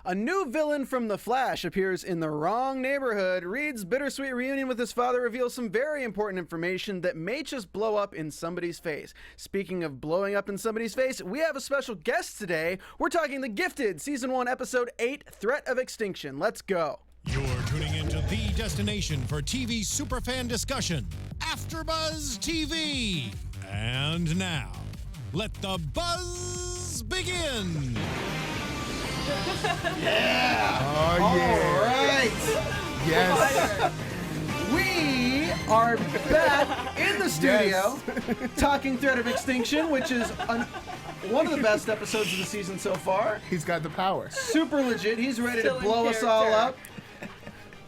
A new villain from The Flash appears in the wrong neighborhood. Reed's bittersweet reunion with his father reveals some very important information that may just blow up in somebody's face. Speaking of blowing up in somebody's face, we have a special guest today. We're talking The Gifted, Season 1, Episode 8, Threat of Extinction. Let's go. You're tuning into the destination for TV superfan discussion, AFTERBUZZ TV. And now, let the buzz begin. Yeah! Oh, yeah! All right! Yes! We are back in the studio talking Threat of Extinction, which is one of the best episodes of the season so far. He's got the power. Super legit. He's ready to Still in blow us all character. up.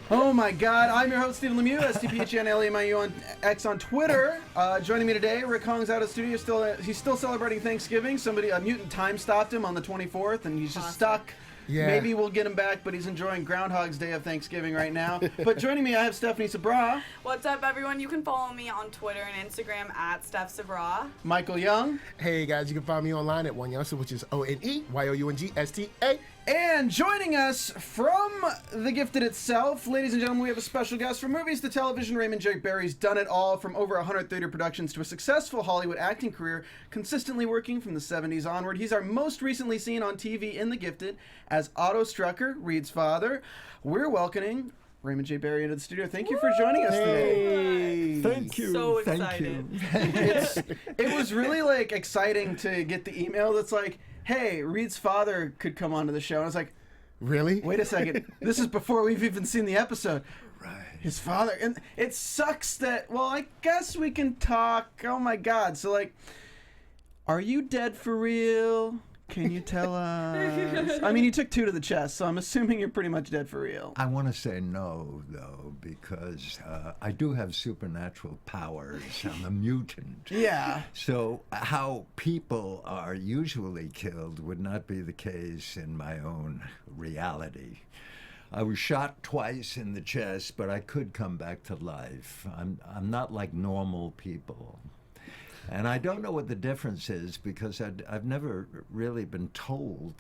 Oh my God! I'm your host Stephen Lemieux, STPHNLEMIU on X on Twitter. Joining me today, Rick Hong's out of studio. He's still celebrating Thanksgiving. A mutant time stopped him on the 24th, and he's just stuck. Yeah. Maybe we'll get him back, but he's enjoying Groundhog's Day of Thanksgiving right now. But joining me, I have Stephanie Sabraw, What's up, everyone? You can follow me on Twitter and Instagram at Steph Sabraw. Michael Young, Hey guys, you can find me online at Youngsta, which is ONEYOUNGSTA. and joining us from The Gifted itself, ladies and gentlemen, we have a special guest. From movies to television, Raymond J. Barry's done it all, from over 100 theater productions to a successful Hollywood acting career, consistently working from the 70s onward. He's our most recently seen on TV in The Gifted as Otto Strucker, Reed's father. We're welcoming Raymond J. Barry into the studio. Thank you for joining us today. Thank you. So Thank excited. you. It was really exciting to get the email that's like, hey, Reed's father could come onto the show. And I was like, Really? wait a second. This is before we've even seen the episode. Right. His father. And it sucks that, well, I guess we can talk. Oh my God. So, are you dead for real? Can you tell us? I mean, you took 2 to the chest, so I'm assuming you're pretty much dead for real. I want to say no, though, because I do have supernatural powers. I'm a mutant. Yeah. So how people are usually killed would not be the case in my own reality. I was shot twice in the chest, but I could come back to life. I'm not like normal people. And I don't know what the difference is because I've never really been told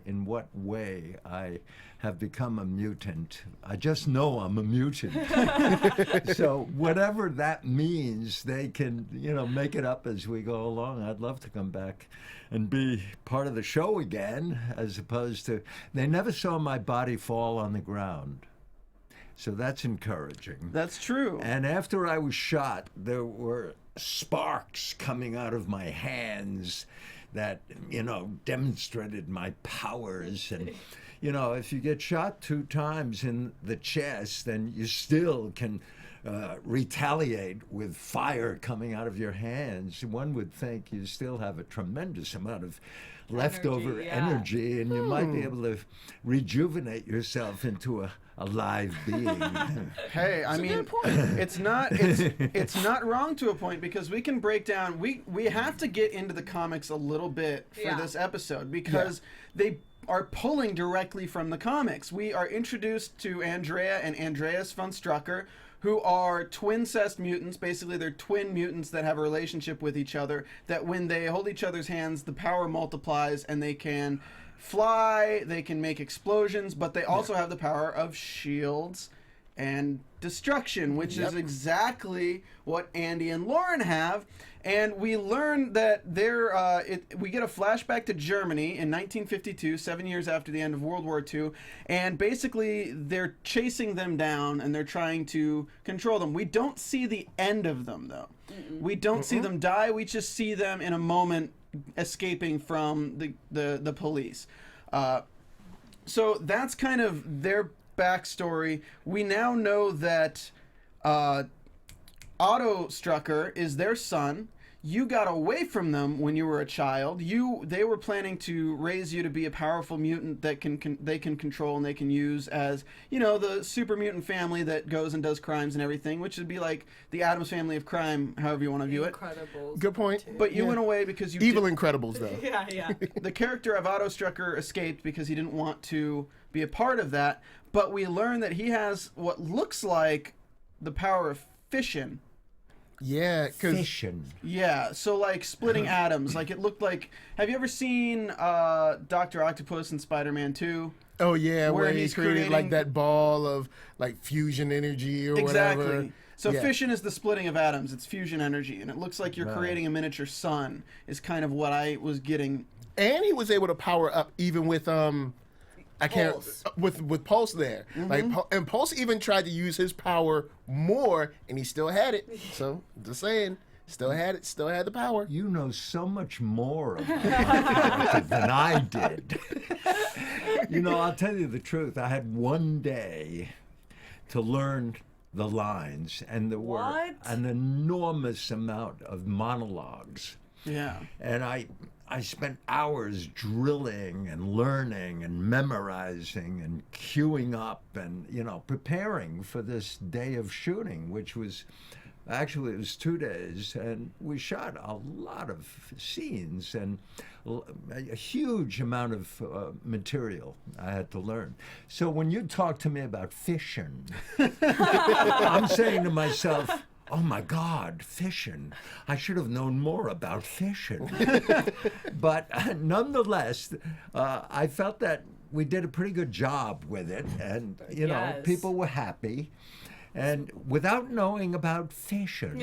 in what way I have become a mutant. I just know I'm a mutant. So whatever that means, they can, make it up as we go along. I'd love to come back and be part of the show again, as opposed to, they never saw my body fall on the ground. So that's encouraging. That's true. And after I was shot, there were sparks coming out of my hands that, demonstrated my powers. And, if you get shot 2 times in the chest, then you still can retaliate with fire coming out of your hands. One would think you still have a tremendous amount of leftover energy, and you might be able to rejuvenate yourself into a live being. Hey, I mean, it's not wrong to a point, because we can break down. We have to get into the comics a little bit for this episode, because they are pulling directly from the comics. We are introduced to Andrea and Andreas von Strucker, who are twincest mutants. Basically, they're twin mutants that have a relationship with each other, that when they hold each other's hands, the power multiplies, and they can fly, they can make explosions, but they also have the power of shields and destruction, which is exactly what Andy and Lauren have. And we learn that we get a flashback to Germany in 1952, 7 years after the end of World War II, and basically they're chasing them down and they're trying to control them. We don't see the end of them, though. We don't see them die. We just see them in a moment escaping from the police. So that's kind of their backstory. We now know that Otto Strucker is their son. You got away from them when you were a child. They were planning to raise you to be a powerful mutant that they can control and they can use as, the super mutant family that goes and does crimes and everything, which would be like the Addams family of crime, however you want to view it. Incredibles. Good point. But you went away because you Evil Incredibles, though. Yeah. the character of Otto Strucker escaped because he didn't want to be a part of that. But we learn that he has what looks like the power of fission. Yeah, because Fission. Yeah, so splitting atoms. It looked like... Have you ever seen Dr. Octopus in Spider-Man 2? Oh yeah, where where he he's created like creating- that ball of like fusion energy or Exactly. whatever. So Yeah. fission is the splitting of atoms. It's fusion energy, and it looks like you're Right. creating a miniature sun. Is kind of what I was getting. And he was able to power up even with I can't Pulse. with Pulse there. Like and Pulse even tried to use his power more, and he still had it. So just saying, still had it, still had the power. You know so much more about it than I did. You know, I'll tell you the truth. I had one day to learn the lines, and there were What? an enormous amount of monologues. Yeah. And I spent hours drilling and learning and memorizing and queuing up and, you know, preparing for this day of shooting, which was, actually it was 2 days, and we shot a lot of scenes and a huge amount of material I had to learn. So when you talk to me about fission, I'm saying to myself, oh my God, fission. I should have known more about fission. But nonetheless, I felt that we did a pretty good job with it. And, you know, Yes. people were happy. And without knowing about fission,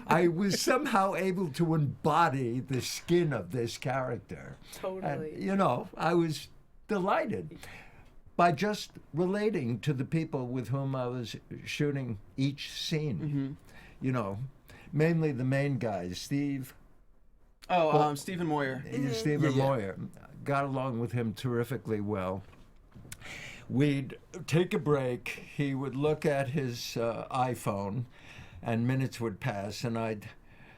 I was somehow able to embody the skin of this character. Totally. And, you know, I was delighted by just relating to the people with whom I was shooting each scene. You know, mainly the main guys, Steve. Stephen Moyer. Stephen Yeah, yeah. Moyer. Got along with him terrifically well. We'd take a break. He would look at his iPhone, and minutes would pass, and I'd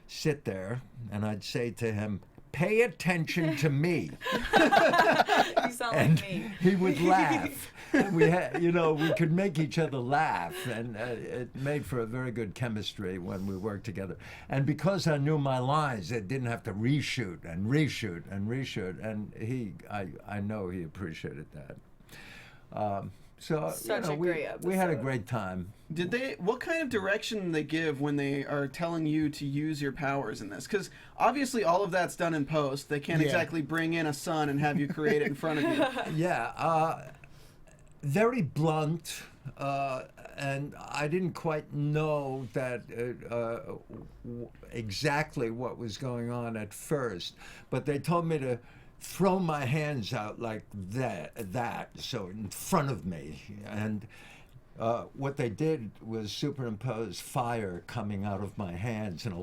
sit there, and I'd say to him, "Pay attention to me." You sound And like me. he would laugh. And we had, you know, we could make each other laugh, and it made for a very good chemistry when we worked together. And because I knew my lines, I didn't have to reshoot and reshoot and reshoot. And I know he appreciated that. So Such you know, a great we had a episode. great time. What kind of direction do they give when they are telling you to use your powers in this? Because obviously all of that's done in post. They can't Yeah. exactly bring in a sun and have you create it in front of you. Yeah, very blunt, and I didn't quite know that exactly what was going on at first, but they told me to throw my hands out like that, so in front of me, and what they did was superimpose fire coming out of my hands and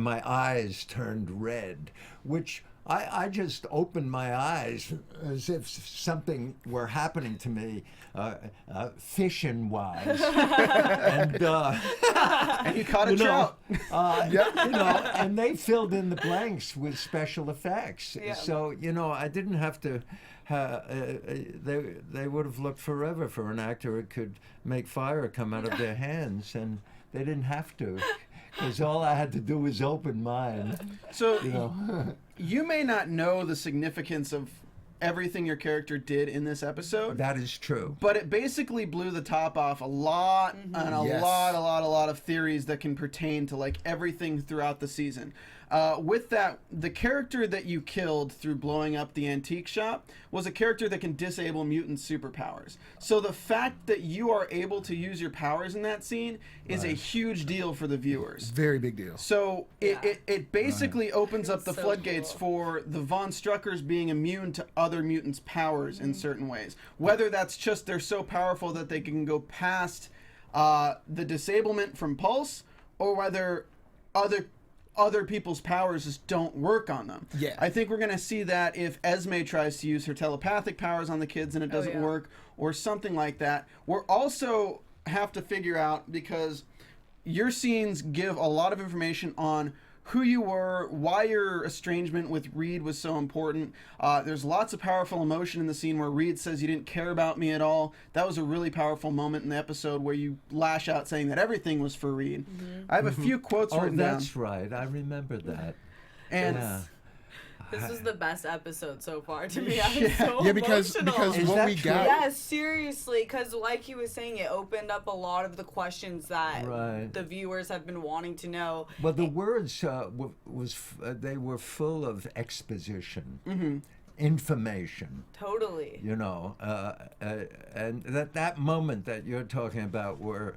my eyes turned red, which I just opened my eyes as if something were happening to me, fission-wise, and And you caught a you know, trout. you know, and they filled in the blanks with special effects. Yeah. So you know, I didn't have to. They would have looked forever for an actor who could make fire come out of their hands, and they didn't have to, because all I had to do was open mine. So You know. you may not know the significance of everything your character did in this episode. That is true. But it basically blew the top off a lot and a Yes. lot of theories that can pertain to like everything throughout the season. With that, the character that you killed through blowing up the antique shop was a character that can disable mutant superpowers. So the fact that you are able to use your powers in that scene is a huge deal for the viewers. Very big deal. So it basically opens up the So floodgates cool. for the Von Struckers being immune to other mutants' powers in certain ways. Whether that's just they're so powerful that they can go past the disablement from Pulse, or whether other people's powers just don't work on them. Yeah. I think we're going to see that if Esme tries to use her telepathic powers on the kids and it doesn't yeah. work, or something like that. We're also have to figure out, because your scenes give a lot of information on who you were, why your estrangement with Reed was so important. There's lots of powerful emotion in the scene where Reed says, "You didn't care about me at all." That was a really powerful moment in the episode where you lash out saying that everything was for Reed. I have a few quotes Oh, written down. that's right. I remember that. And Yeah. This was the best episode so far to me. I'm so Yeah, because emotional. Is what that we true? got. Yeah, seriously, because like he was saying, it opened up a lot of the questions that Right. the viewers have been wanting to know. Well, the words they were full of exposition. information. Totally. You know, and that moment that you're talking about, where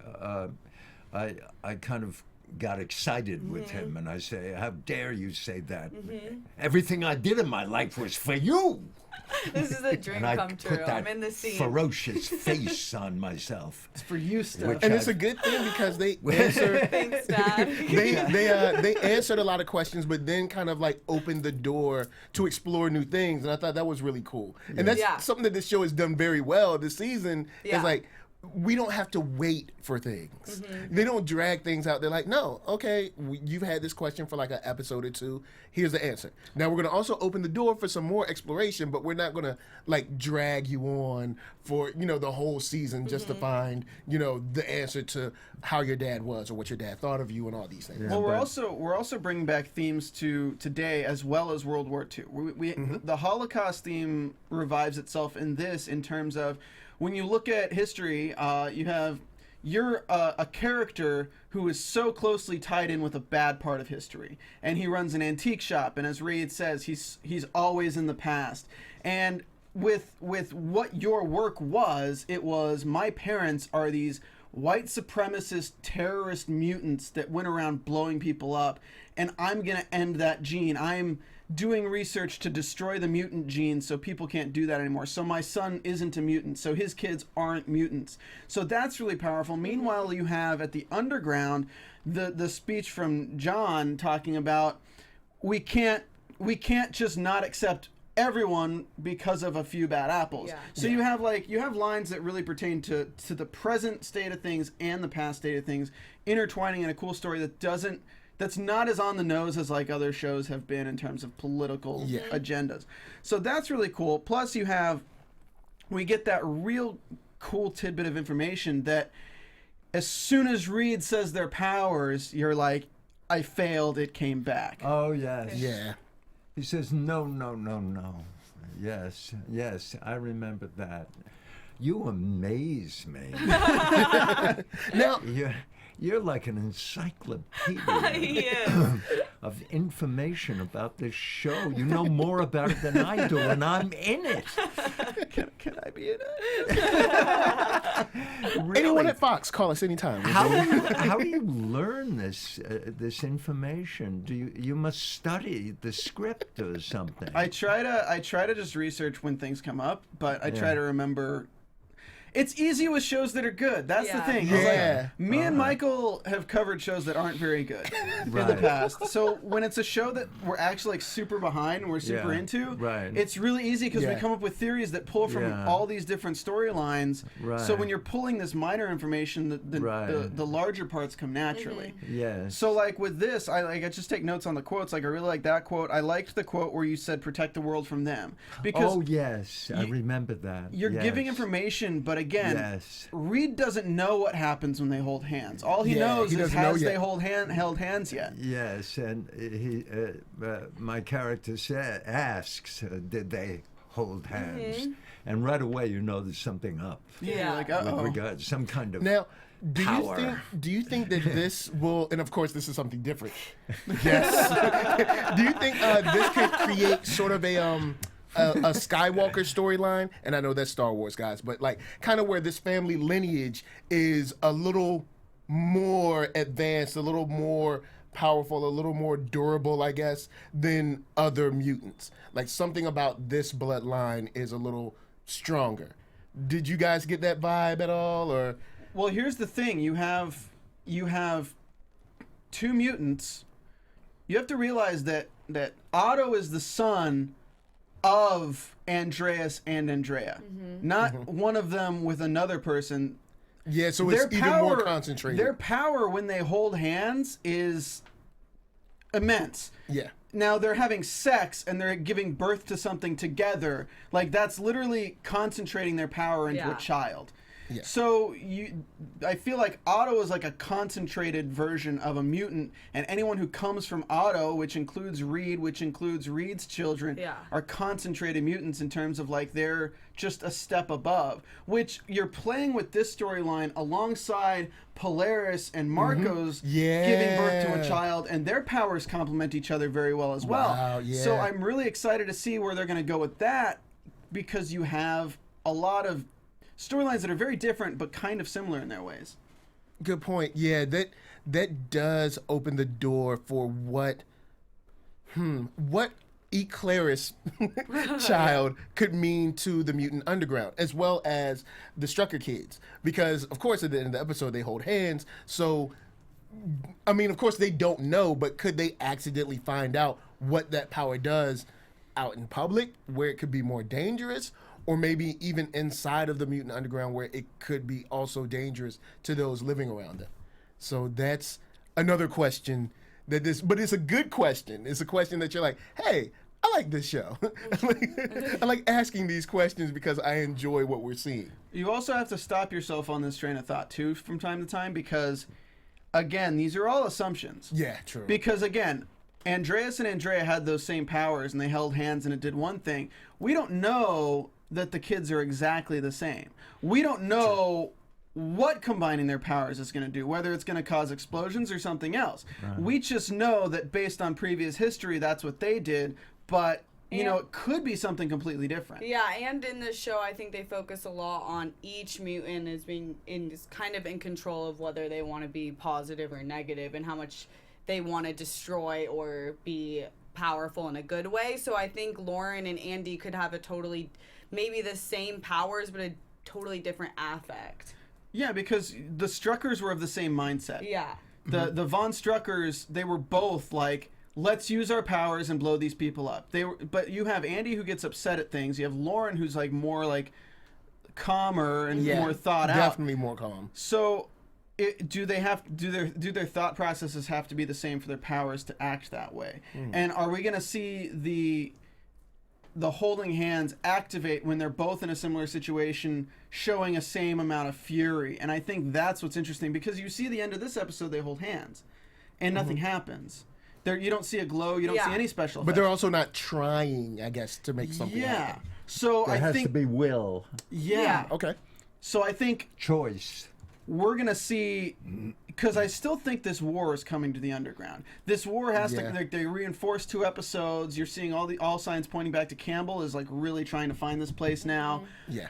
I kind of got excited with him, and I say, "How dare you say that? Everything I did in my life was for you." This is a dream And I come true. put that I'm in the scene. ferocious face on myself. It's for you, Steph. And it's a good thing because they answer. Thanks, Dad. They answered a lot of questions, but then kind of like opened the door to explore new things, and I thought that was really cool. And that's something that this show has done very well this season. Is like, we don't have to wait for things. They don't drag things out. They're like, no, okay, you've had this question for like an episode or two. Here's the answer. Now we're going to also open the door for some more exploration, but we're not going to like drag you on for, you know, the whole season just to find, you know, the answer to how your dad was or what your dad thought of you and all these things. Well, we're also bringing back themes to today as well as World War II. The Holocaust theme revives itself in this, in terms of, when you look at history, you're a character who is so closely tied in with a bad part of history, and he runs an antique shop, and as Reed says, he's always in the past. And with what your work was, it was, my parents are these white supremacist terrorist mutants that went around blowing people up, and I'm gonna end that gene. I'm doing research to destroy the mutant gene so people can't do that anymore. So my son isn't a mutant, so his kids aren't mutants. So that's really powerful. Meanwhile, you have at the underground the speech from John talking about, we can't just not accept everyone because of a few bad apples. So you have lines that really pertain to the present state of things and the past state of things, intertwining in a cool story that's not as on the nose as like other shows have been in terms of political agendas. So that's really cool. Plus we get that real cool tidbit of information that as soon as Reed says their powers, you're like, I failed, it came back. Oh, yes. Yeah. He says, no. Yes, I remember that. You amaze me. Now, You're like an encyclopedia of information about this show. You know more about it than I do, and I'm in it. Can I be in it? Really? anyone at Fox, call us anytime. How do you learn this information? You must study the script or something? I try to just research when things come up, but I try to remember. It's easy with shows that are good. That's the thing. It's like, me and Michael have covered shows that aren't very good in the past. So when it's a show that we're actually like super behind and we're super into, it's really easy because we come up with theories that pull from all these different storylines. So when you're pulling this minor information, the larger parts come naturally. Yes. So like with this, I just take notes on the quotes. Like I really like that quote. I liked the quote where you said "protect the world from them," because I remember that. You're giving information, but again, Reed doesn't know what happens when they hold hands. All he knows is has they held hands yet. Yes, and my character asks, did they hold hands? And right away you know there's something up. Like with regard to some kind of power. Do you think that this will, and of course this is something different. Yes. Do you think this could create sort of a Skywalker storyline? And I know that's Star Wars, guys, but like kind of where this family lineage is a little more advanced, a little more powerful, a little more durable, I guess, than other mutants. Like something about this bloodline is a little stronger. Did you guys get that vibe at all, or? Well, here's the thing: you have two mutants. You have to realize that Otto is the son of Andreas and Andrea, not one of them with another person. Yeah, so it's even more concentrated. Their power when they hold hands is immense. Yeah. Now they're having sex and they're giving birth to something together. Like that's literally concentrating their power into a child. Yeah. So I feel like Otto is like a concentrated version of a mutant, and anyone who comes from Otto, which includes Reed, which includes Reed's children, are concentrated mutants in terms of like they're just a step above. Which you're playing with this storyline alongside Polaris and Marco's giving birth to a child, and their powers complement each other very well as well. Wow, yeah. So I'm really excited to see where they're going to go with that, because you have a lot of storylines that are very different but kind of similar in their ways. Good point. Yeah, that does open the door for what Clarisse child could mean to the mutant underground, as well as the Strucker kids. Because of course at the end of the episode they hold hands, so I mean of course they don't know, but could they accidentally find out what that power does out in public where it could be more dangerous? Or maybe even inside of the mutant underground where it could be also dangerous to those living around them. So that's another question but it's a good question. It's a question that you're like, hey, I like this show. I like asking these questions because I enjoy what we're seeing. You also have to stop yourself on this train of thought too from time to time, because again, these are all assumptions. Yeah, true. Because again, Andreas and Andrea had those same powers and they held hands and it did one thing. We don't know that the kids are exactly the same. We don't know what combining their powers is going to do, whether it's going to cause explosions or something else. Right. We just know that based on previous history, that's what they did, but you know, it could be something completely different. Yeah, and in this show, I think they focus a lot on each mutant as being kind of in control of whether they want to be positive or negative and how much they want to destroy or be powerful in a good way. So I think Lauren and Andy could have maybe the same powers, but a totally different affect. Yeah, because the Struckers were of the same mindset. Yeah. The Von Struckers, they were both like, let's use our powers and blow these people up. But you have Andy who gets upset at things. You have Lauren who's like more like calmer and more thought out. Definitely more calm. So do their thought processes have to be the same for their powers to act that way? And are we going to see the holding hands activate when they're both in a similar situation, showing a same amount of fury? And I think that's what's interesting, because you see the end of this episode, they hold hands and nothing happens. You don't see a glow, you don't see any special effects. But they're also not trying, I guess, to make something happen. So there has to be will. Yeah. Okay. So I think choice. We're going to see, because I still think this war is coming to the underground. This war has to, they reinforced 2 episodes. You're seeing all signs pointing back to Campbell is like really trying to find this place now. Yeah.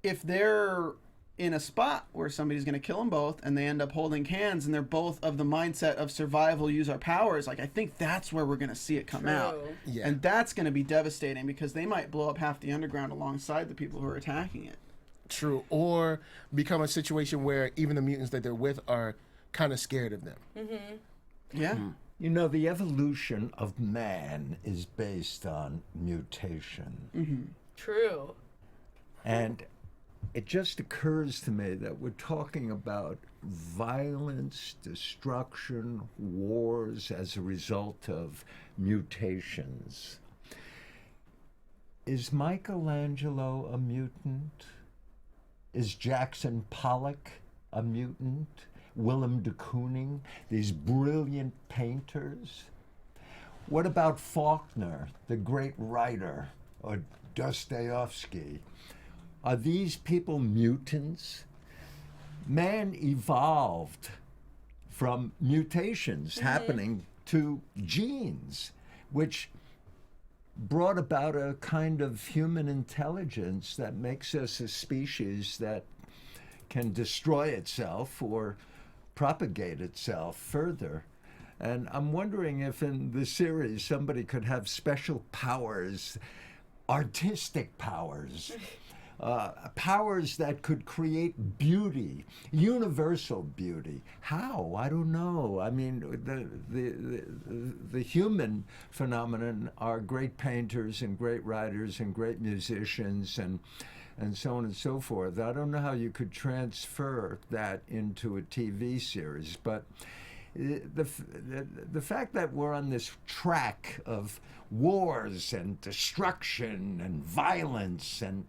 If they're in a spot where somebody's going to kill them both and they end up holding hands and they're both of the mindset of survival, use our powers, like I think that's where we're going to see it come out. Yeah. And that's going to be devastating, because they might blow up half the underground alongside the people who are attacking it. True. Or become a situation where even the mutants that they're with are kind of scared of them. Yeah. You know, the evolution of man is based on mutation. True. And it just occurs to me that we're talking about violence, destruction, wars as a result of mutations. Is Michelangelo a mutant? Is Jackson Pollock a mutant? Willem de Kooning, these brilliant painters? What about Faulkner, the great writer, or Dostoevsky? Are these people mutants? Man evolved from mutations happening to genes, which brought about a kind of human intelligence that makes us a species that can destroy itself or propagate itself further. And I'm wondering if in the series somebody could have special powers, artistic powers, powers that could create beauty, universal beauty. How? I don't know. I mean, the human phenomenon are great painters and great writers and great musicians and so on and so forth. I don't know how you could transfer that into a TV series, but the fact that we're on this track of wars and destruction and violence, and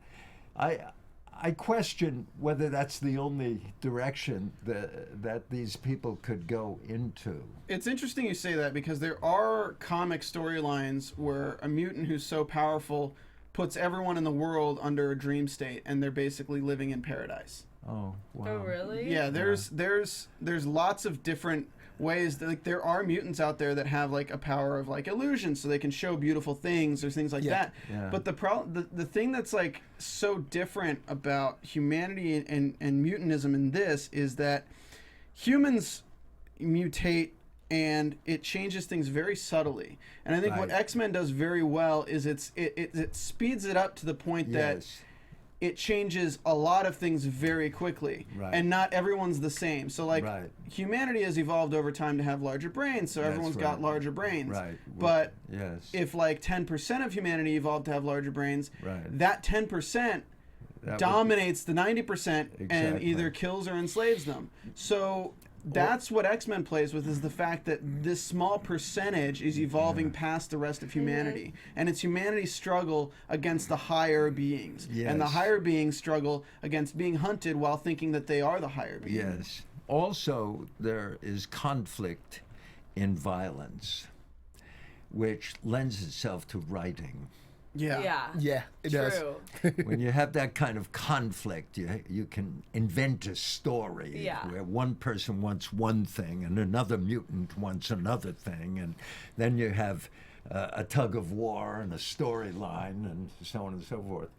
I question whether that's the only direction that these people could go into. It's interesting you say that, because there are comic storylines where a mutant who's so powerful puts everyone in the world under a dream state, and they're basically living in paradise. Oh, wow. Oh, really? Yeah, there's lots of different ways that, like, there are mutants out there that have like a power of like illusion, so they can show beautiful things or things like that. Yeah. But the thing that's like so different about humanity and mutantism in this is that humans mutate, and it changes things very subtly. And I think what X-Men does very well is it speeds it up to the point that it changes a lot of things very quickly, and not everyone's the same. So like humanity has evolved over time to have larger brains, so everyone's got larger brains. But if like 10% of humanity evolved to have larger brains, that 10% dominates the 90% and either kills or enslaves them. So that's what X-Men plays with, is the fact that this small percentage is evolving past the rest of humanity. And it's humanity's struggle against the higher beings. And the higher beings struggle against being hunted while thinking that they are the higher beings. Also, there is conflict in violence, which lends itself to writing. Yeah, it True. does. When you have that kind of conflict, you can invent a story where one person wants one thing and another mutant wants another thing, and then you have a tug of war and a storyline and so on and so forth.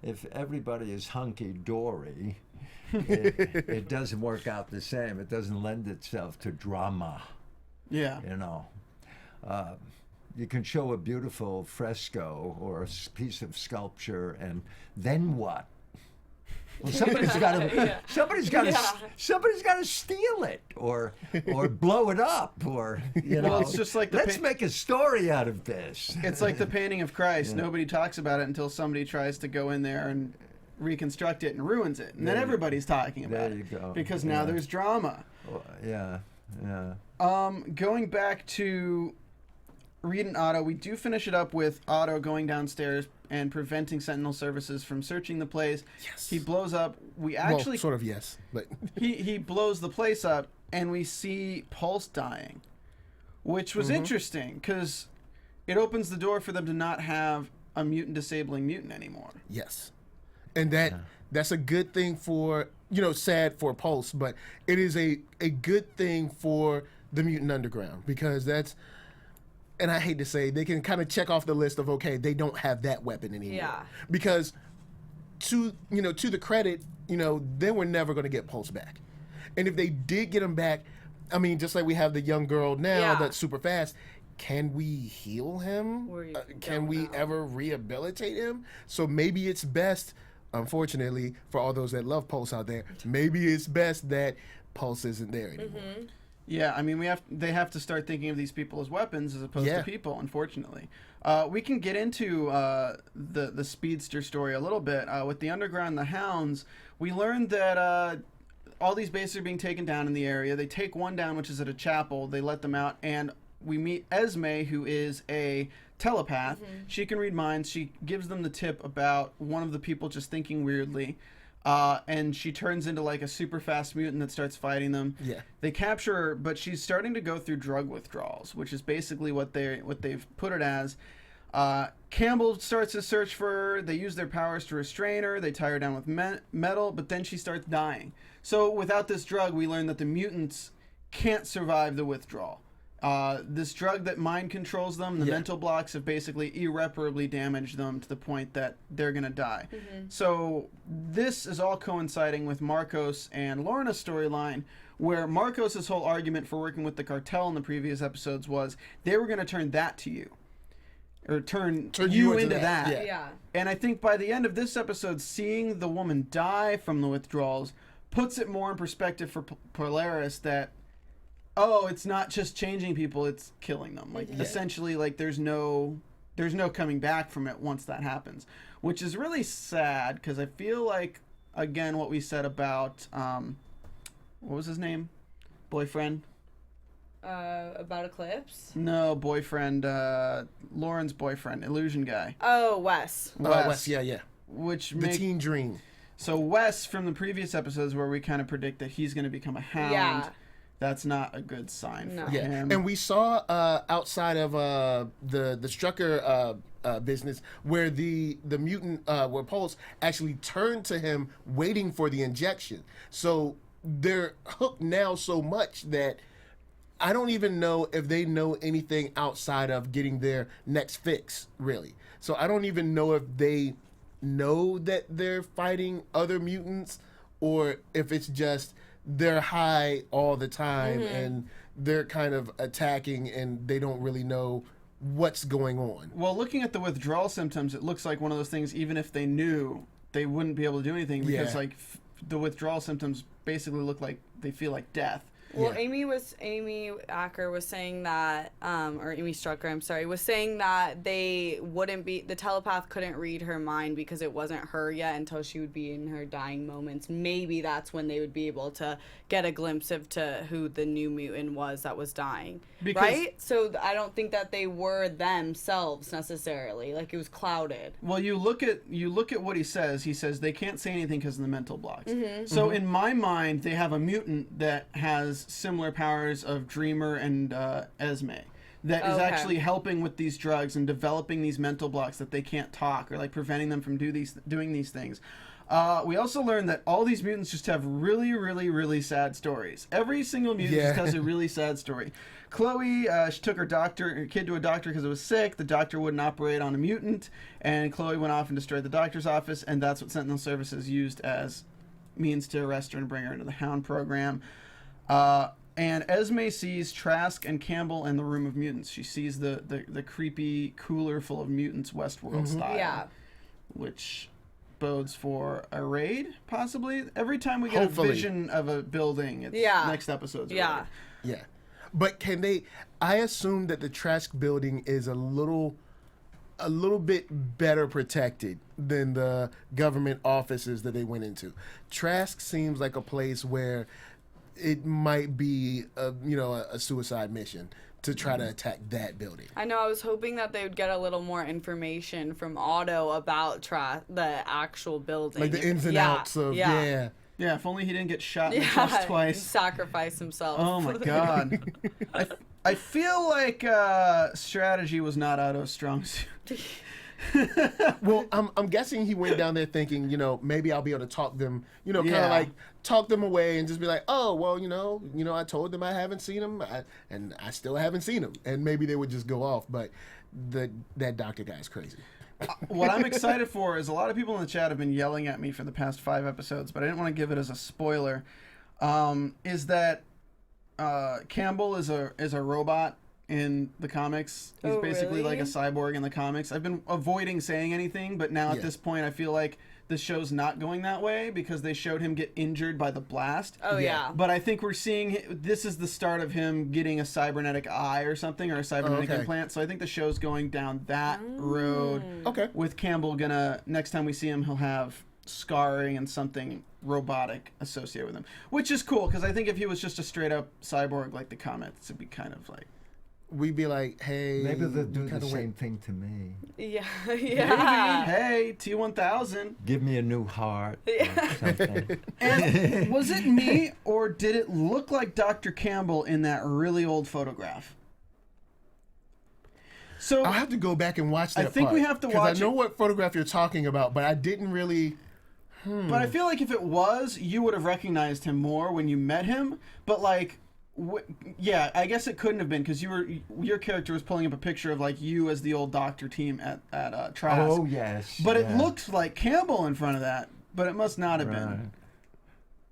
If everybody is hunky-dory, it doesn't work out the same. It doesn't lend itself to drama. Yeah. You know. You can show a beautiful fresco or a piece of sculpture, and then what? Well, somebody's got to somebody's got to steal it or blow it up, or Well, it's just like let's make a story out of this. It's like the painting of Christ. Nobody talks about it until somebody tries to go in there and reconstruct it and ruins it, and then everybody's talking about it. There you go. Because now there's drama. Going back to Reed and Otto, we do finish it up with Otto going downstairs and preventing Sentinel services from searching the place. He blows up. We actually sort of but he blows the place up, and we see Pulse dying, which was interesting because it opens the door for them to not have a mutant disabling mutant anymore. And that's a good thing for, sad for Pulse, but it is a good thing for the Mutant Underground, because that's, and I hate to say, they can kind of check off the list of, okay, they don't have that weapon anymore. Because to the credit, they were never going to get Pulse back. And if they did get him back, I mean, just like we have the young girl now that's super fast, can we heal him? Can we ever rehabilitate him? So maybe it's best, unfortunately, for all those that love Pulse out there, maybe it's best that Pulse isn't there anymore. Yeah, I mean, they have to start thinking of these people as weapons as opposed to people, unfortunately. We can get into the Speedster story a little bit. With the Underground and the Hounds, we learned that all these bases are being taken down in the area. They take one down, which is at a chapel. They let them out, and we meet Esme, who is a telepath. She can read minds. She gives them the tip about one of the people just thinking weirdly. And she turns into like a super fast mutant that starts fighting them. They capture her, but she's starting to go through drug withdrawals, which is basically what they've put it as. Campbell starts to search for her. They use their powers to restrain her. They tie her down with metal, but then she starts dying. So without this drug, we learn that the mutants can't survive the withdrawal. This drug that mind controls them, the mental blocks, have basically irreparably damaged them to the point that they're going to die. So this is all coinciding with Marcos and Lorna's storyline, where Marcos' whole argument for working with the cartel in the previous episodes was they were going to turn that to you. Or turn you into that. And I think by the end of this episode, seeing the woman die from the withdrawals puts it more in perspective for Polaris that, it's not just changing people, it's killing them. Like essentially, like there's no coming back from it once that happens, which is really sad because I feel like, again, what we said about what was his name? Boyfriend? About Eclipse? No, boyfriend. Lauren's boyfriend, illusion guy. Oh, Wes. Wes, yeah. Which the teen dream. So Wes from the previous episodes where we kind of predict that he's going to become a hound. Yeah. That's not a good sign for him. And we saw outside of the Strucker business where the mutant where Pulse actually turned to him waiting for the injection. So they're hooked now so much that I don't even know if they know anything outside of getting their next fix, really. So I don't even know if they know that they're fighting other mutants or if it's just they're high all the time and they're kind of attacking and they don't really know what's going on. Well, looking at the withdrawal symptoms, it looks like one of those things, even if they knew, they wouldn't be able to do anything because the withdrawal symptoms basically look like they feel like death. Well, Amy Acker was saying that, or Amy Strucker, I'm sorry, was saying that the telepath couldn't read her mind because it wasn't her yet until she would be in her dying moments. Maybe that's when they would be able to get a glimpse of to who the new mutant was that was dying. Right? So I don't think that they were themselves necessarily. Like, it was clouded. Well, you look at what he says. He says they can't say anything because of the mental blocks. So in my mind, they have a mutant that has similar powers of Dreamer and Esme that is actually helping with these drugs and developing these mental blocks that they can't talk or like preventing them from doing these things. We also learned that all these mutants just have really, really, really sad stories. Every single mutant just has a really sad story. Chloe, she took her kid to a doctor because it was sick. The doctor wouldn't operate on a mutant, and Chloe went off and destroyed the doctor's office, and that's what Sentinel Services used as means to arrest her and bring her into the Hound program. And Esme sees Trask and Campbell in the Room of Mutants. She sees the creepy cooler full of mutants Westworld style, which bodes for a raid, possibly. Every time we get a vision of a building, it's next episode's raid. Yeah. But can they... I assume that the Trask building is a little bit better protected than the government offices that they went into. Trask seems like a place where it might be a suicide mission to try to attack that building. I know. I was hoping that they would get a little more information from Otto about the actual building. Like the ins and outs of, Yeah, if only he didn't get shot in the chest twice. And sacrifice himself. Oh, my God. I feel like strategy was not Otto's strong suit. Well, I'm guessing he went down there thinking, maybe I'll be able to talk them, kind of like talk them away and just be like, oh, well, I told them I haven't seen him, and I still haven't seen him, and maybe they would just go off. But that doctor guy's crazy. What I'm excited for is a lot of people in the chat have been yelling at me for the past 5 episodes, but I didn't want to give it as a spoiler. Is that Campbell is a robot in the comics. He's basically like a cyborg in the comics. I've been avoiding saying anything, but now at this point I feel like the show's not going that way because they showed him get injured by the blast. But I think we're seeing this is the start of him getting a cybernetic eye or something, or a cybernetic implant. So I think the show's going down that road. With Campbell next time we see him, he'll have scarring and something robotic associated with him, which is cool because I think if he was just a straight up cyborg like the comics, it'd be kind of like, we'd be like, hey, maybe they'll do the same thing to me. Yeah. Maybe, hey, T-1000. Give me a new heart or something. And was it me, or did it look like Dr. Campbell in that really old photograph? So I'll have to go back and watch that I think we have to watch it. Because I know what photograph you're talking about, but I didn't really... But I feel like if it was, you would have recognized him more when you met him. But like... I guess it couldn't have been because your character was pulling up a picture of like you as the old doctor team at Trask. Oh yes, but it looked like Campbell in front of that, but it must not have been.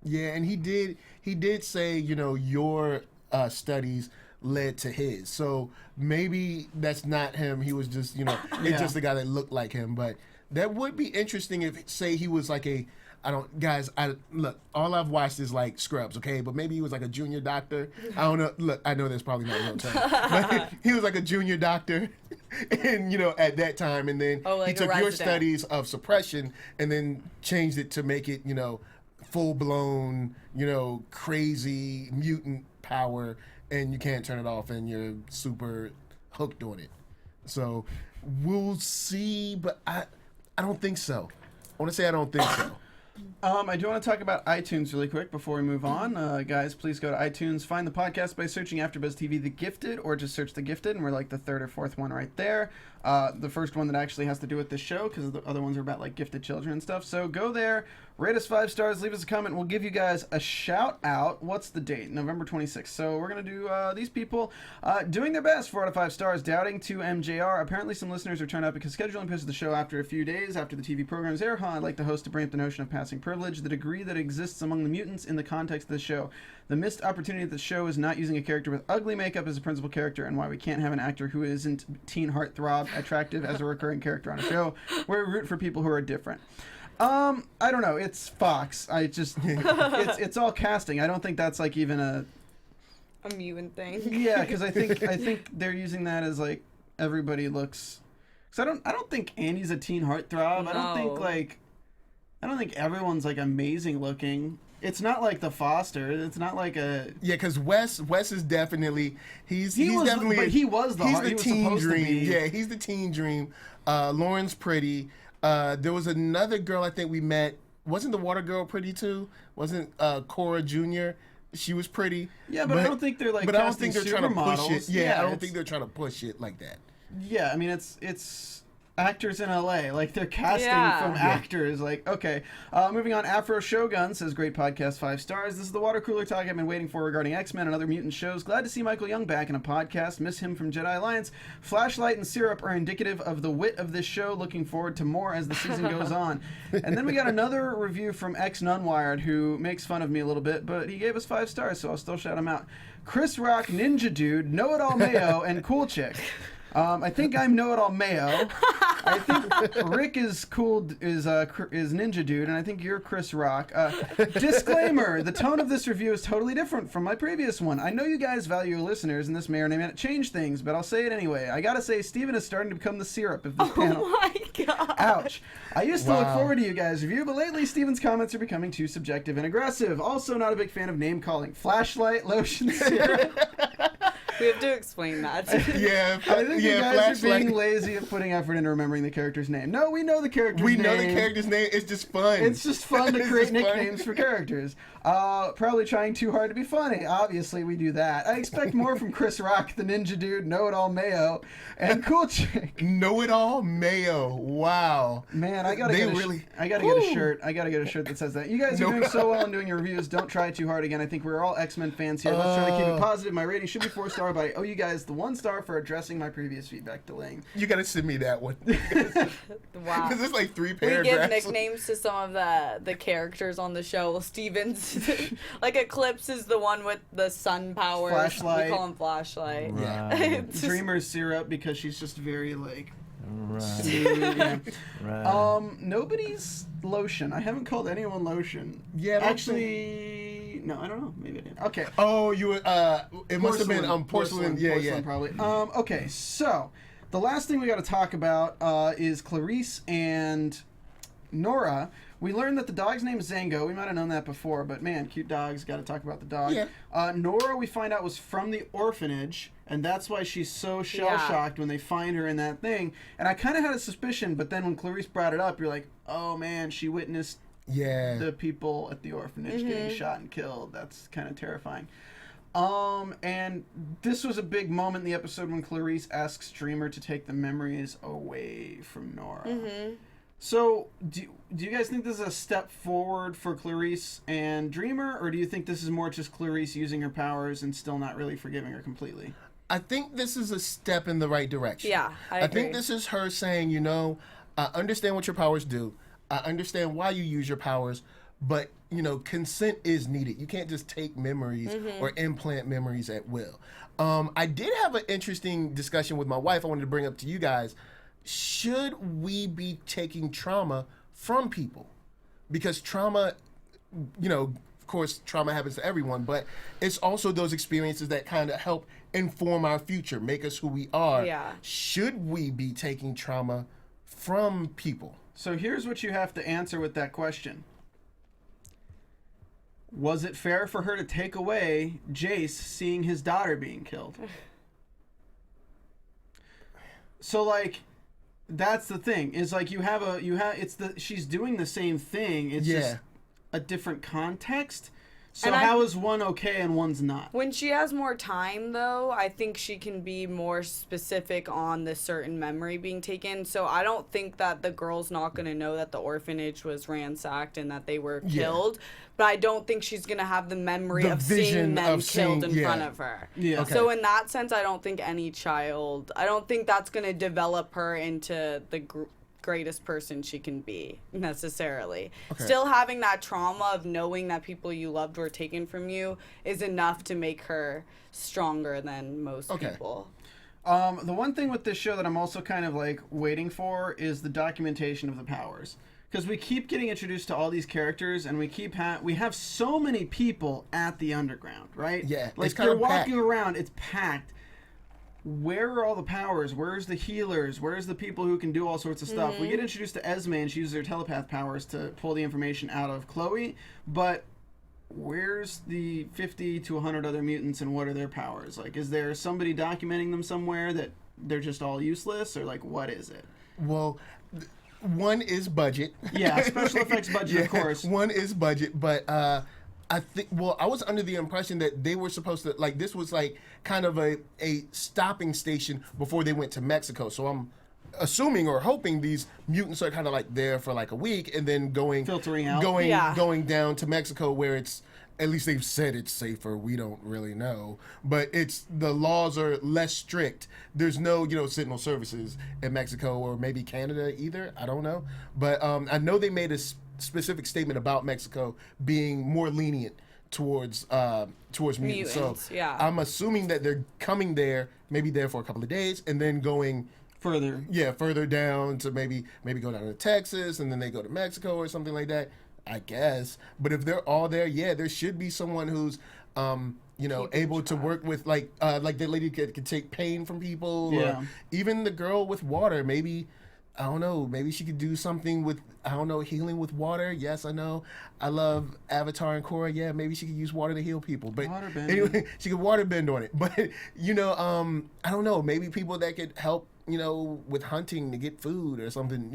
Yeah, and he did say your studies led to his, so maybe that's not him. He was just it's just the guy that looked like him. But that would be interesting if say he was like a look, all I've watched is like Scrubs, okay? But maybe he was like a junior doctor. I don't know. Look, I know that's probably not real term. But he was like a junior doctor, and at that time, and then he took your studies of suppression and then changed it to make it, full blown, crazy mutant power, and you can't turn it off, and you're super hooked on it. So we'll see, but I don't think so. I want to say I don't think so. I do want to talk about iTunes really quick before we move on. Guys, please go to iTunes, find the podcast by searching AfterBuzz TV The Gifted, or just search The Gifted, and we're like the third or fourth one right there. The first one that actually has to do with this show, because the other ones are about like gifted children and stuff. So go there, rate us 5 stars, leave us a comment. We'll give you guys a shout out. What's the date? November 26th. So we're going to do these people doing their best, 4 out of 5 stars, doubting to MJR. Apparently some listeners are turned out because scheduling pisses the show after a few days after the TV program's air. I'd like the host to bring up the notion of passing privilege, the degree that exists among the mutants in the context of the show. The missed opportunity that the show is not using a character with ugly makeup as a principal character, and why we can't have an actor who isn't teen heartthrob attractive as a recurring character on a show where we root for people who are different. I don't know. It's Fox. It's all casting. I don't think that's like even a mutant thing. Yeah, because I think they're using that as like everybody looks. Because I don't think Andy's a teen heartthrob. No. I don't think everyone's like amazing looking. It's not like the Foster. It's not like a because Wes is definitely he's he was the teen dream. Yeah, he's the teen dream. Lauren's pretty. There was another girl I think we met. Wasn't the water girl pretty too? Wasn't Cora Jr.? She was pretty. Yeah, but I don't think they're like. But I don't think they're trying to push it. Yeah, I don't it's, think they're trying to push it like that. Yeah, I mean it's actors in LA, like they're casting from actors. Like, okay, moving on. Afro Shogun says great podcast, 5 stars. This is the water cooler talk I've been waiting for regarding X-Men and other mutant shows. Glad to see Michael Young back in a podcast. Miss him from Jedi Alliance. Flashlight and syrup are indicative of the wit of this show. Looking forward to more as the season goes on. And then we got another review from X Nunwired, who makes fun of me a little bit, but he gave us 5 stars, so I'll still shout him out. Chris Rock, Ninja Dude, Know It All Mayo, and Cool Chick. I think I'm Know-It-All Mayo. I think Rick is Ninja Dude, and I think you're Chris Rock. Disclaimer, the tone of this review is totally different from my previous one. I know you guys value your listeners, and this may or may not change things, but I'll say it anyway. I gotta say, Stephen is starting to become the syrup of this panel. Oh my god. Ouch. I used to look forward to you guys' review, but lately Stephen's comments are becoming too subjective and aggressive. Also not a big fan of name-calling. Flashlight, lotion, syrup. We have to explain that. Yeah, I think you guys are being Flashlight. lazy at putting effort into remembering the character's name. No, we know the character's name. We know the character's name. It's just fun. It's just fun to It's create just fun. nicknames for characters. Probably trying too hard to be funny. Obviously, we do that. I expect more from Chris Rock, the Ninja Dude, Know-It-All Mayo, and Cool Chick. Know-It-All Mayo. Wow. Man, I gotta get a shirt. I gotta get a shirt that says that. You guys are doing so well in doing your reviews. Don't try too hard again. I think we're all X-Men fans here. Let's try to keep it positive. My rating should be 4 star, but I owe you guys the 1 star for addressing my previous feedback delaying. You gotta send me that one. Wow. Because it's like 3 We paragraphs. give nicknames to some of the characters on the show. Well, Steven's like Eclipse is the one with the sun powers. Flashlight. We call him Flashlight. Right. Dreamer's Syrup, because she's just very like Right. smooth. Yeah. Right. Nobody's Lotion. I haven't called anyone Lotion. Yeah, I don't actually, no, I don't know. Maybe I did. Okay. Oh, you it must have been porcelain. Yeah, porcelain, probably. Okay, so the last thing we got to talk about is Clarisse and Nora. We learned that the dog's name is Zango. We might have known that before, but man, cute dogs. Got to talk about the dog. Yeah. Nora, we find out, was from the orphanage, and that's why she's so shell-shocked when they find her in that thing. And I kind of had a suspicion, but then when Clarisse brought it up, you're like, oh man, she witnessed the people at the orphanage getting shot and killed. That's kind of terrifying. And this was a big moment in the episode when Clarisse asks Dreamer to take the memories away from Nora. So, do you guys think this is a step forward for Clarisse and Dreamer, or do you think this is more just Clarisse using her powers and still not really forgiving her completely? I think this is a step in the right direction. Yeah, I agree. think this is her saying, you know, I understand what your powers do. I understand why you use your powers, but, you know, consent is needed. You can't just take memories or implant memories at will. I did have an interesting discussion with my wife I wanted to bring up to you guys. Should we be taking trauma from people? Because trauma, you know, of course, trauma happens to everyone, but it's also those experiences that kind of help inform our future, make us who we are. Yeah. Should we be taking trauma from people? So here's what you have to answer with that question. Was it fair for her to take away Jace seeing his daughter being killed? So, like, that's the thing. Is like she's doing the same thing. It's just a different context. So how is one okay and one's not? When she has more time, though, I think she can be more specific on the certain memory being taken. So I don't think that the girl's not going to know that the orphanage was ransacked and that they were killed. But I don't think she's going to have the memory of seeing them killed in front of her. Yeah. Okay. So in that sense, I don't think any child, I don't think that's going to develop her into the greatest person she can be necessarily. Still having that trauma of knowing that people you loved were taken from you is enough to make her stronger than most people. The one thing with this show that I'm also kind of like waiting for is the documentation of the powers, because we keep getting introduced to all these characters and we have so many people at the underground, right? Yeah, like it's kind they're of walking packed. around, it's packed. Where are all the powers? Where's the healers? Where's the people who can do all sorts of stuff? We get introduced to Esme, and she uses her telepath powers to pull the information out of Chloe, but where's the 50 to 100 other mutants, and what are their powers? Like, is there somebody documenting them somewhere that they're just all useless, or like, what is it? Well, one is budget. Yeah, special effects budget, of course. One is budget, but I think, well, I was under the impression that they were supposed to, like, this was like kind of a stopping station before they went to Mexico. So I'm assuming or hoping these mutants are kind of like there for like a week and then filtering out, going down to Mexico, where it's, at least they've said it's safer. We don't really know, but the laws are less strict. There's no, sentinel services in Mexico or maybe Canada either. I don't know, but I know they made a specific statement about Mexico being more lenient towards mutants. So I'm assuming that they're coming there, maybe there for a couple of days, and then going further down to maybe go down to Texas, and then they go to Mexico or something like that, I guess. But if they're all there, there should be someone who's able to work with like the lady could take pain from people, or even the girl with water. Maybe, I don't know, maybe she could do something with, I don't know, healing with water. Yes, I know. I love Avatar and Korra. Yeah, maybe she could use water to heal people. But anyway, she could water bend on it. But, I don't know, maybe people that could help, with hunting to get food or something,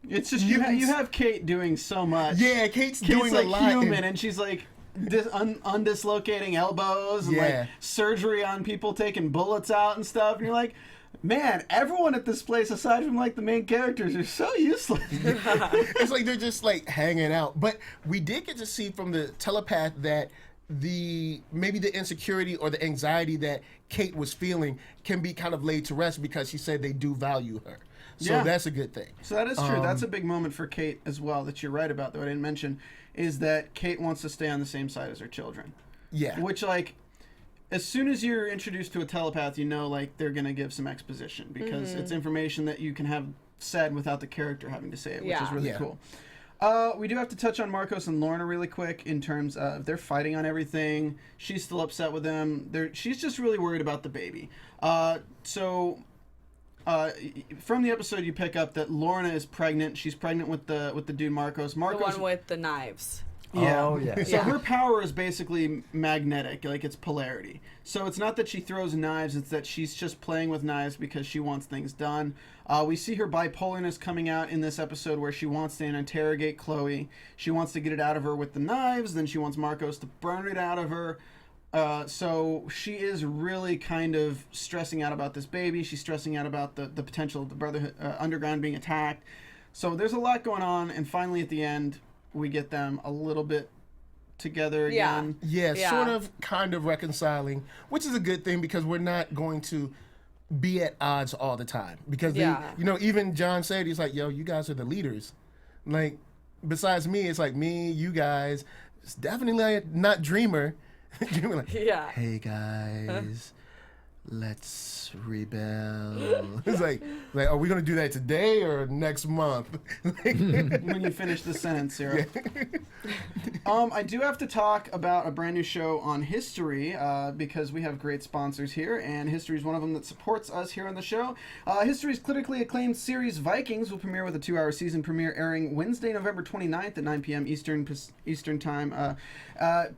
It's just, you have Kate doing so much. Yeah, Kate's doing like a lot. Human, and she's like undislocating elbows and like surgery on people, taking bullets out and stuff. And you're like, man, everyone at this place, aside from like the main characters, are so useless. It's like they're just like hanging out. But we did get to see from the telepath that maybe the insecurity or the anxiety that Kate was feeling can be kind of laid to rest, because she said they do value her. So that's a good thing. So that is true. That's a big moment for Kate as well that you're right about, though I didn't mention, is that Kate wants to stay on the same side as her children. Yeah. Which, like, as soon as you're introduced to a telepath, like, they're going to give some exposition, because it's information that you can have said without the character having to say it, which is really cool. We do have to touch on Marcos and Lorna really quick in terms of they're fighting on everything. She's still upset with them. She's just really worried about the baby. From the episode, you pick up that Lorna is pregnant. She's pregnant with the dude Marcos. The one with the knives. Yeah. Oh, yeah. So her power is basically magnetic, like it's polarity. So it's not that she throws knives, it's that she's just playing with knives because she wants things done. We see her bipolarness coming out in this episode, where she wants to interrogate Chloe. She wants to get it out of her with the knives, then she wants Marcos to burn it out of her. So she is really kind of stressing out about this baby. She's stressing out about the potential of the Brotherhood Underground being attacked. So there's a lot going on, and finally at the end, we get them a little bit together again. Yeah, sort of, kind of reconciling, which is a good thing, because we're not going to be at odds all the time. Because, even John said, he's like, yo, you guys are the leaders. Like, besides me, it's like me, you guys. It's definitely not Dreamer. Like, hey guys, let's rebel. It's like, are we gonna do that today or next month? When you finish the sentence, Sarah. I do have to talk about a brand new show on History, because we have great sponsors here, and History is one of them that supports us here on the show. History's critically acclaimed series Vikings will premiere with a 2-hour season premiere airing Wednesday, November 29th at 9 p.m. Eastern Time.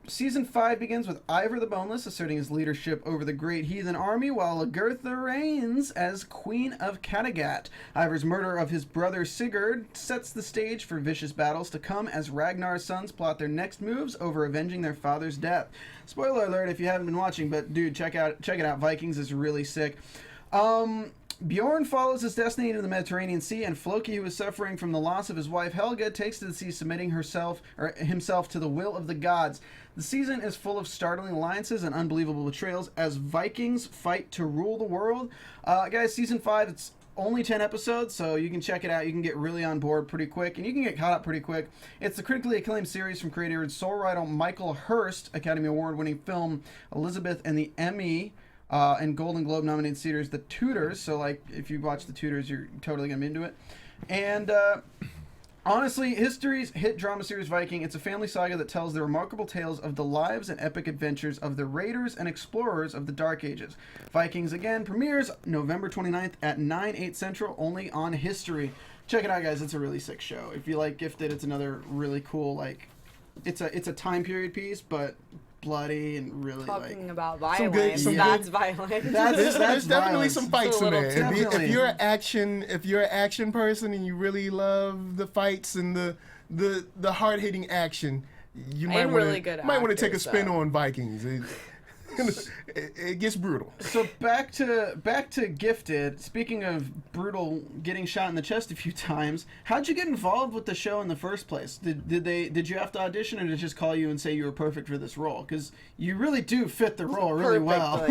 Season 5 begins with Ivor the Boneless asserting his leadership over the Great Heathen Army army, while Lagertha reigns as Queen of Kattegat. Ivar's murder of his brother Sigurd sets the stage for vicious battles to come as Ragnar's sons plot their next moves over avenging their father's death. Spoiler alert if you haven't been watching, but dude, check it out. Vikings is really sick. Bjorn follows his destiny into the Mediterranean Sea, and Floki, who is suffering from the loss of his wife Helga, takes to the sea, submitting himself to the will of the gods. The season is full of startling alliances and unbelievable betrayals as Vikings fight to rule the world. Guys, season 5, it's only 10 episodes, so you can check it out. You can get really on board pretty quick, and you can get caught up pretty quick. It's the critically acclaimed series from creator and sole writer Michael Hurst, Academy Award-winning film Elizabeth, and the Emmy and Golden Globe nominated series The Tudors. So, like, if you watch The Tudors, you're totally gonna be into it. And honestly, history's hit drama series Viking. It's a family saga that tells the remarkable tales of the lives and epic adventures of the raiders and explorers of the Dark Ages. Vikings, again, premieres November 29th at 9/8 Central, only on History. Check it out, guys. It's a really sick show. If you like Gifted, it's another really cool, like, it's a time period piece, but bloody and really talking about violence. That's violent. There's definitely some fights in there. If you're an action person and you really love the fights and the hard hitting action, you might want to take a spin on Vikings. It gets brutal. So back to Gifted. Speaking of brutal, getting shot in the chest a few times. How'd you get involved with the show in the first place? Did you have to audition, or did they just call you and say you were perfect for this role? Because you really do fit the role really well.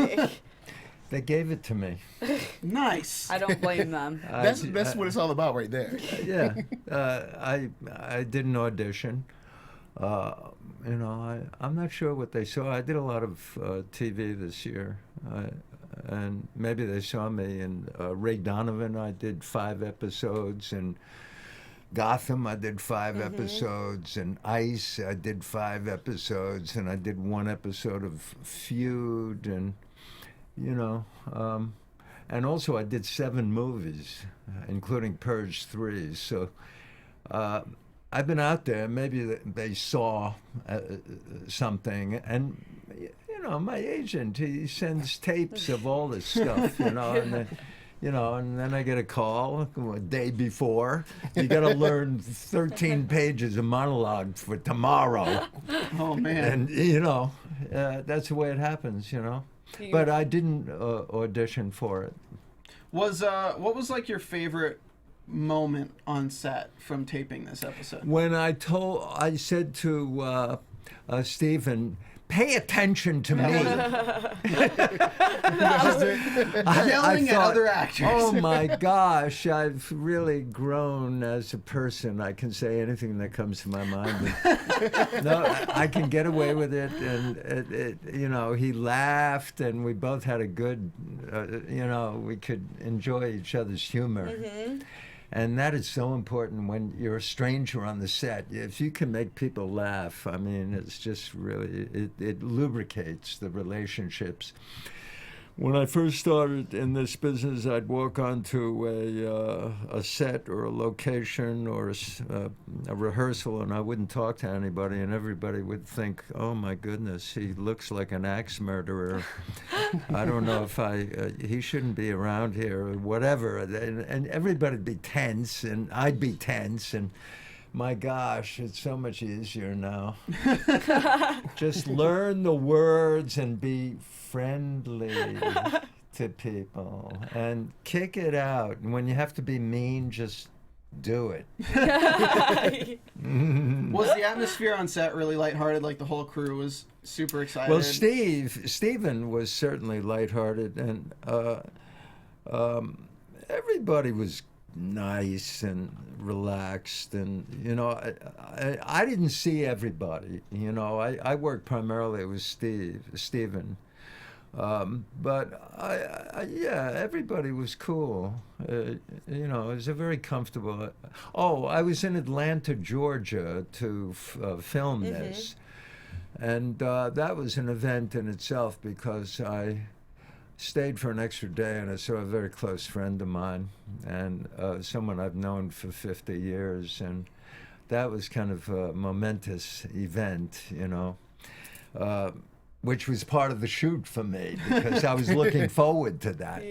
They gave it to me. Nice. I don't blame them. That's what it's all about right there. Yeah. I did an audition. I'm not sure what they saw. I did a lot of TV this year, and maybe they saw me in Ray Donovan. I did 5 episodes, and Gotham. I did 5 episodes, and Ice. I did 5 episodes, and I did 1 episode of Feud, and and also I did 7 movies, including Purge 3. So. I've been out there. Maybe they saw something, and my agent, he sends tapes of all this stuff, and then, and then I get a call a day before. You got to learn 13 pages of monologue for tomorrow. Oh man! And that's the way it happens, But I didn't audition for it. What was like your favorite moment on set from taping this episode? When I said to Stephen, pay attention to me. Yelling at other actors. Oh my gosh, I've really grown as a person. I can say anything that comes to my mind. No, I can get away with it. And he laughed, and we both had a good, we could enjoy each other's humor. Mm-hmm. And that is so important when you're a stranger on the set. If you can make people laugh, I mean, it's just really, it lubricates the relationships. When I first started in this business, I'd walk onto a set or a location or a rehearsal, and I wouldn't talk to anybody, and everybody would think, oh my goodness, he looks like an axe murderer. I don't know if he shouldn't be around here or whatever. And everybody'd be tense, and I'd be tense, and my gosh, it's so much easier now. Just learn the words and be friendly to people and kick it out. And when you have to be mean, just do it. Was the atmosphere on set really lighthearted? Like the whole crew was super excited? Well, Stephen was certainly lighthearted, and everybody was nice and relaxed, and I didn't see everybody. I worked primarily with Stephen, but everybody was cool. It was a very comfortable. I was in Atlanta, Georgia, to film this, and that was an event in itself because I stayed for an extra day, and I saw a very close friend of mine and someone I've known for 50 years, and that was kind of a momentous event, which was part of the shoot for me because I was looking forward to that.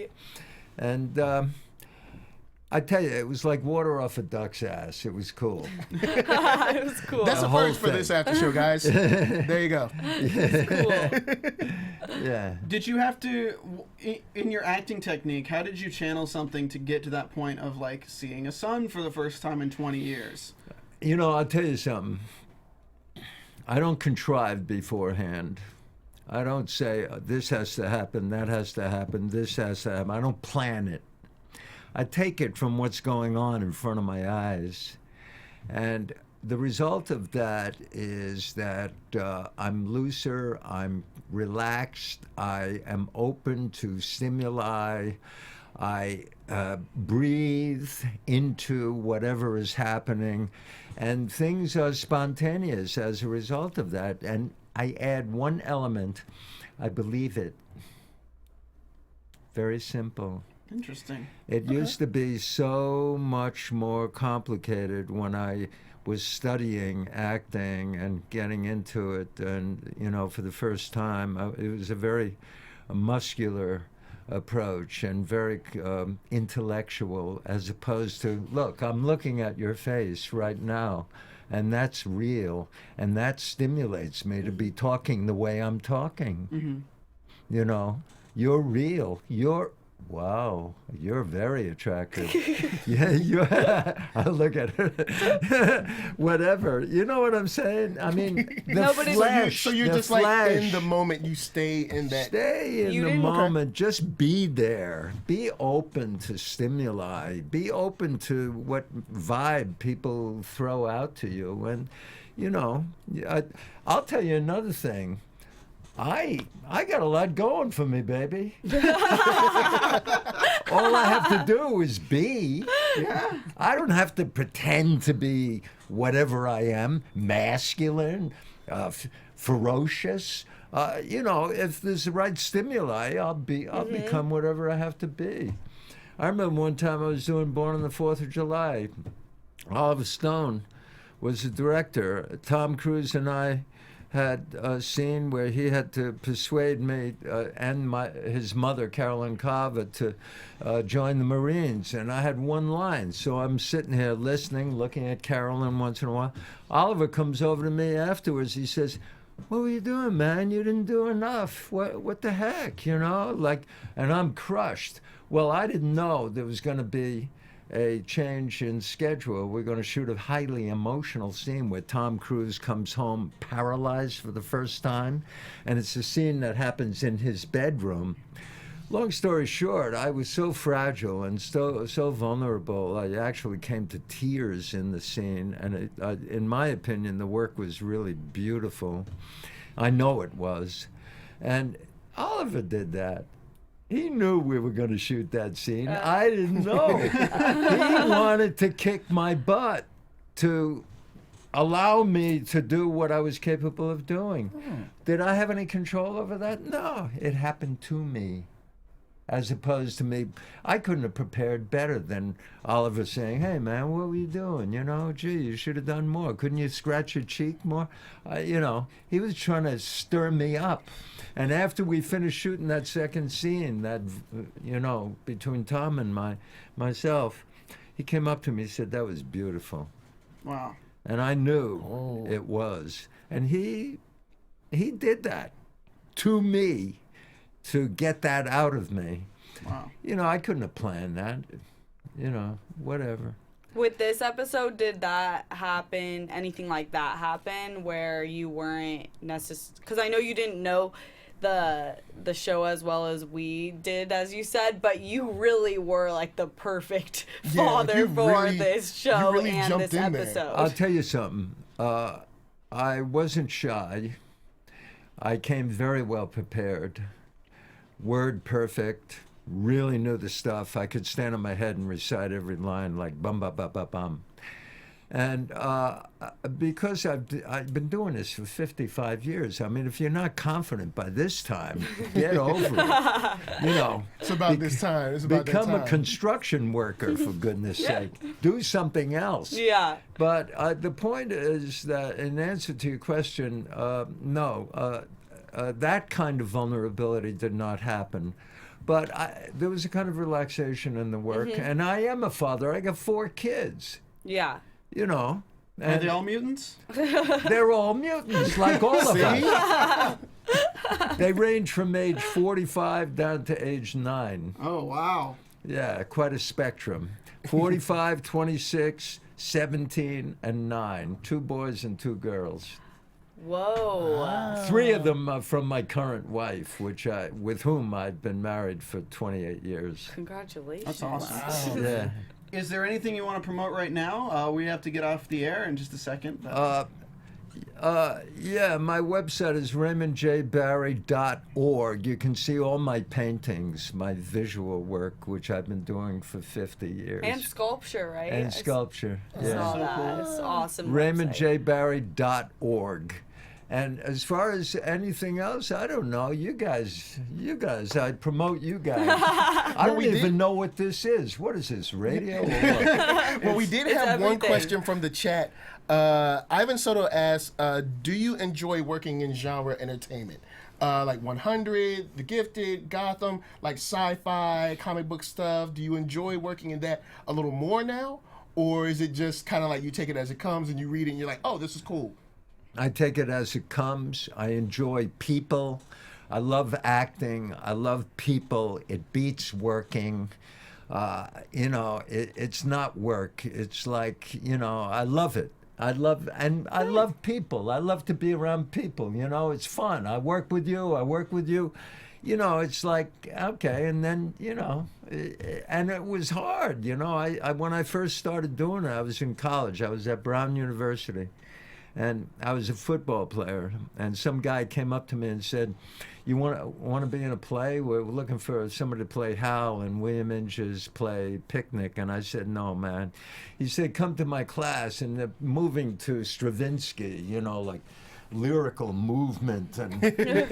And I tell you, it was like water off a duck's ass. It was cool. It was cool. That's the first for this after show, guys. There you go. Yeah. Did you have to, in your acting technique, how did you channel something to get to that point of like seeing a son for the first time in 20 years? You know, I'll tell you something. I don't contrive beforehand. I don't say, this has to happen, that has to happen, this has to happen. I don't plan it. I take it from what's going on in front of my eyes. And the result of that is that I'm looser, I'm relaxed, I am open to stimuli, I breathe into whatever is happening, and things are spontaneous as a result of that. And I add one element, I believe it. Very simple. Interesting. It used to be so much more complicated when I was studying acting and getting into it. And, you know, for the first time, it was a very muscular approach and very intellectual, as opposed to, look, I'm looking at your face right now, and that's real, and that stimulates me to be talking the way I'm talking. Mm-hmm. You know, you're real. Wow, you're very attractive. Yeah, I look at her. Whatever. You know what I'm saying? I mean, the flesh. So you're just flesh. like in the moment. You stay in that. Stay in the moment. Just be there. Be open to stimuli. Be open to what vibe people throw out to you. And, you know, I'll tell you another thing. I got a lot going for me, baby. All I have to do is be. Yeah. I don't have to pretend to be whatever I am, masculine, ferocious. You know, if there's the right stimuli, I'll become whatever I have to be. I remember one time I was doing Born on the 4th of July. Oliver Stone was the director. Tom Cruise and I had a scene where he had to persuade me and his mother, Carolyn Carver, to join the Marines. And I had one line. So I'm sitting here listening, looking at Carolyn once in a while. Oliver comes over to me afterwards. He says, "What were you doing, man? You didn't do enough. What the heck, you know?" And I'm crushed. Well, I didn't know there was going to be a change in schedule. We're going to shoot a highly emotional scene where Tom Cruise comes home paralyzed for the first time, and it's a scene that happens in his bedroom. Long story short, I was so fragile and so vulnerable, I actually came to tears in the scene, and in my opinion, the work was really beautiful. I know it was. And Oliver did that. He knew we were going to shoot that scene. I didn't know. He wanted to kick my butt to allow me to do what I was capable of doing. Did I have any control over that? No, it happened to me. As opposed to me, I couldn't have prepared better than Oliver saying, "Hey, man, what were you doing? You know, gee, you should have done more. Couldn't you scratch your cheek more?" You know, he was trying to stir me up. And after we finished shooting that second scene, that, you know, between Tom and myself, he came up to me and said, "That was beautiful." Wow. And I knew it was. And he did that to me, to get that out of me. Wow. You know, I couldn't have planned that. You know, whatever. With this episode, did that happen, anything like that happen, where you weren't necessarily, because I know you didn't know the show as well as we did, as you said, but you really were like the perfect father for this show and this episode. I'll tell you something. I wasn't shy. I came very well prepared. Word perfect, really knew the stuff. I could stand on my head and recite every line like bum, bum, bum, bum, bum. And because I've been doing this for 55 years, I mean, if you're not confident by this time, get over it. You know, it's about this time. It's about become that time. a construction worker, for goodness sake. Do something else. Yeah. But the point is that, in answer to your question, no. that kind of vulnerability did not happen. But there was a kind of relaxation in the work. And I am a father. I got 4 kids. Yeah. You know. Are they all mutants? They're all mutants, like all of us. They range from age 45 down to age 9. Oh, wow. Yeah, quite a spectrum. 45, 26, 17, and 9. 2 boys and 2 girls. Whoa. Wow. 3 of them are from my current wife, with whom I've been married for 28 years. Congratulations. That's awesome. Wow. Yeah. Is there anything you want to promote right now? We have to get off the air in just a second. Yeah, my website is raymondjbarry.org. You can see all my paintings, my visual work, which I've been doing for 50 years. And sculpture, right? And sculpture, yeah. I saw that. It's awesome. raymondjbarry.org. And as far as anything else, I don't know. You guys, I promote you guys. I don't even know what this is. What is this, radio? Or what? Well, we did have one question from the chat. Ivan Soto asked, do you enjoy working in genre entertainment? Like 100, The Gifted, Gotham, like sci-fi, comic book stuff. Do you enjoy working in that a little more now? Or is it just kind of like you take it as it comes and you read it and you're like, oh, this is cool? I take it as it comes. I enjoy people. I love acting. I love people. It beats working. You know, it's not work. It's like, you know, I love it. I love people. I love to be around people. You know, it's fun. I work with you. You know, it's like, okay, and then, you know, and it was hard. You know, I when I first started doing it, I was in college. I was at Brown University. And I was a football player, and some guy came up to me and said, "You want to be in a play? We're looking for somebody to play Hal and William Inge's play Picnic." And I said, "No, man." He said, "Come to my class," and they're moving to Stravinsky, you know, like lyrical movement. And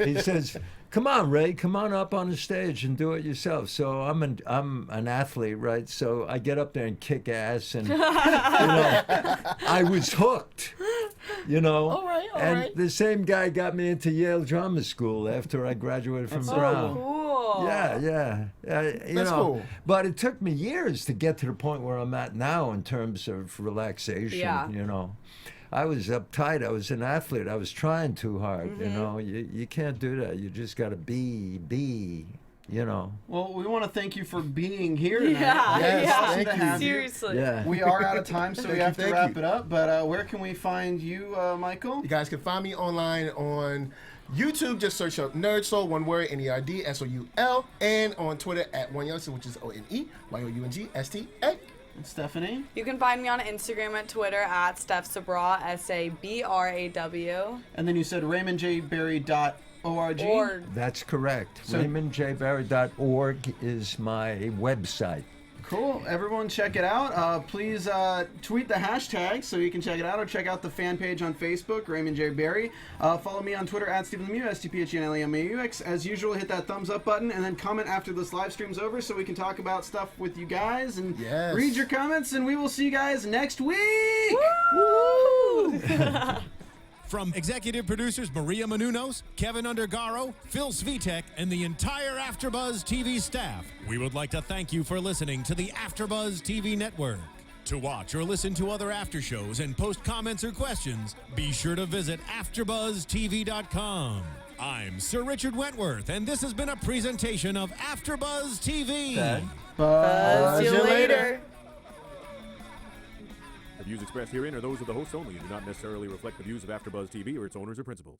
he says, "Come on, Ray, come on up on the stage and do it yourself." So I'm an athlete, right? So I get up there and kick ass, and you know, I was hooked. You know, all right. The same guy got me into Yale Drama School after I graduated from Brown. Cool. Yeah. That's cool. But it took me years to get to the point where I'm at now in terms of relaxation. Yeah. You know, I was uptight. I was an athlete. I was trying too hard. You know, you can't do that. You just got to be. You know. Well, we want to thank you for being here tonight. Thank you. Seriously. Yeah. We are out of time, so we have to wrap it up. But where can we find you, Michael? You guys can find me online on YouTube. Just search up Nerd Soul, one word, NERDSOUL, and on Twitter at OneYoungsta, which is ONEYOUNGSTA. And Stephanie? You can find me on Instagram and Twitter at Steph Sabraw, SABRAW. And then you said RaymondJBarry.org. That's correct. RaymondJBarry.org is my website. Cool. Everyone check it out. Please tweet the hashtag so you can check it out, or check out the fan page on Facebook, Raymond J. Barry. Follow me on Twitter at Stephen Lemieux, STPHENLEMAUX. As usual, hit that thumbs up button and then comment after this live stream's over so we can talk about stuff with you guys and read your comments, and we will see you guys next week. Woo! From executive producers Maria Menounos, Kevin Undergaro, Phil Svitek, and the entire AfterBuzz TV staff, we would like to thank you for listening to the AfterBuzz TV network. To watch or listen to other after shows and post comments or questions, be sure to visit AfterBuzzTV.com. I'm Sir Richard Wentworth, and this has been a presentation of AfterBuzz TV. Buzz you later. The views expressed herein are those of the hosts only and do not necessarily reflect the views of AfterBuzz TV or its owners or principals.